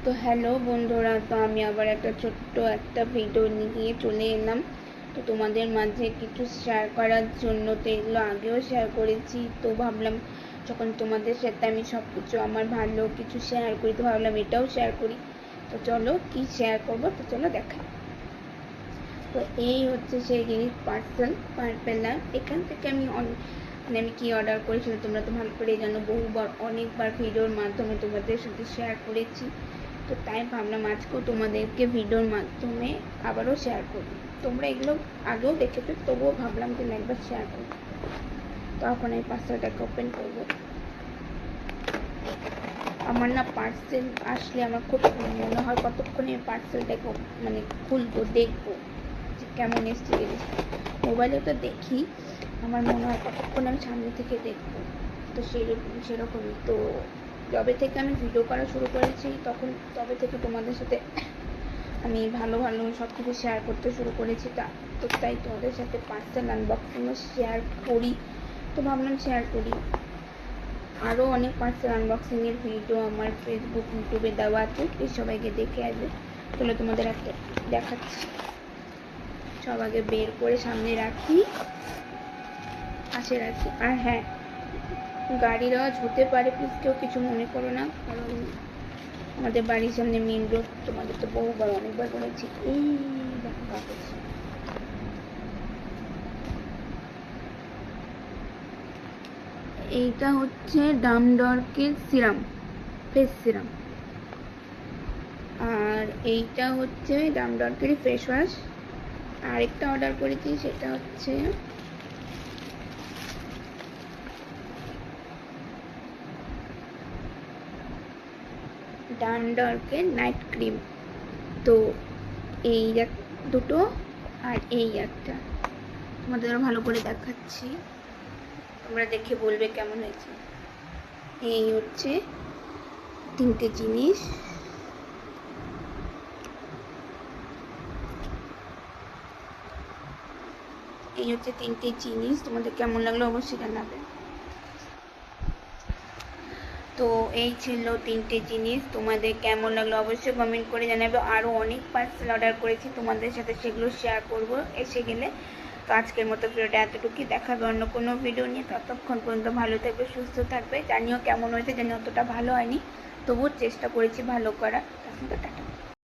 তো হ্যালো বন্ধুরা, তো আমি আবার একটা ছোট্ট একটা ভিডিও নিয়ে চলে এলাম। তো তোমাদের মাঝে কিছু শেয়ার করার জন্য, তো এগুলো আগেও শেয়ার করেছি, তো ভাবলাম যখন তোমাদের সাথে আমি সব কিছু আমার ভালো কিছু শেয়ার করি, তো ভাবলাম এটাও শেয়ার করি। তো চলো কি শেয়ার করবো, তো চলো দেখাই। তো এই হচ্ছে সেই জিনিস, পার্সেল পেলাম এখান থেকে। আমি কি অর্ডার করেছিলাম তোমরা তো ভালো করে জানো, বহুবার অনেকবার ভিডিওর মাধ্যমে তোমাদের সাথে শেয়ার করেছি। তো তাই ভাবলাম আজকেও তোমাদেরকে ভিডিওর মাধ্যমে আবারও শেয়ার করি। তোমরা এগুলো আগেও দেখেছো, তবুও ভাবলাম যে একবার শেয়ার করি। তো এখন এই পার্সেলটাকে ওপেন করবো। আমার না পার্সেল আসলে আমার খুব মনে হয় কতক্ষণে পার্সেলটাকে মানে খুলবো, দেখবো যে কেমন এসছে জিনিসটা। মোবাইলে তো দেখি, আমার মনে হয় কতক্ষণ আমি সামনে থেকে দেখবো। তো সেরকমই তো যবে থেকে আমি ভিডিও করা শুরু করেছি তবে থেকে তোমাদের সাথে আমি ভালো সব কিছু শেয়ার করতে শুরু করেছি। তো তাই তোমাদের সাথে পার্সেল আনবক্সিংও শেয়ার করি। তো ভাবলাম শেয়ার করি। আরও অনেক পার্সেল আনবক্সিংয়ের ভিডিও আমার ফেসবুক ইউটিউবে দেওয়া আছে, প্লিজ সবাইকে দেখে আসবে। চলো তোমাদের একটা দেখাচ্ছি। সব আগে বের করে সামনে রাখি, পাশে রাখি। আর হ্যাঁ, গাড়ির আওয়াজ হতে পারে, প্লিজ কেউ কিছু মনে করো না, কারণ আমাদের বাড়ির সামনে মেন রোড। তোমাদের তো বহুবার অনেকবার বলেছি। এই দেখো কাগজ, এইটা হচ্ছে ডামডর্কের সিরাম, ফেস সিরাম। আর এইটা হচ্ছে ডামডর্কের ফেস ওয়াশ। আরেকটা অর্ডার করেছি, সেটা হচ্ছে ডামডর্কের নাইট ক্রিম। তো এই দুটো, আর এই একটা তোমাদের ভালো করে দেখাচ্ছি, তোমরা দেখে বলবে কেমন হয়েছে। এই হচ্ছে তিনটে জিনিস। তোমাদের কেমন লাগলো অবশ্যই জানাবে। তো এই ছিল তিনটে জিনিস, তোমাদের কেমন লাগলো অবশ্যই কমেন্ট করে জানাবে। আরও অনেক পার্সেল অর্ডার করেছি, তোমাদের সাথে সেগুলো শেয়ার করব এসে গেলে। তো আজকের মতো ভিডিওটা এতটুকুই, দেখাবে অন্য কোনো ভিডিও নিয়ে। ততক্ষণ পর্যন্ত ভালো থাকবে, সুস্থ থাকবে। জানিও কেমন হয়েছে, জানি অতটা ভালো হয়নি, তবুও চেষ্টা করেছি ভালো করার। টাটা।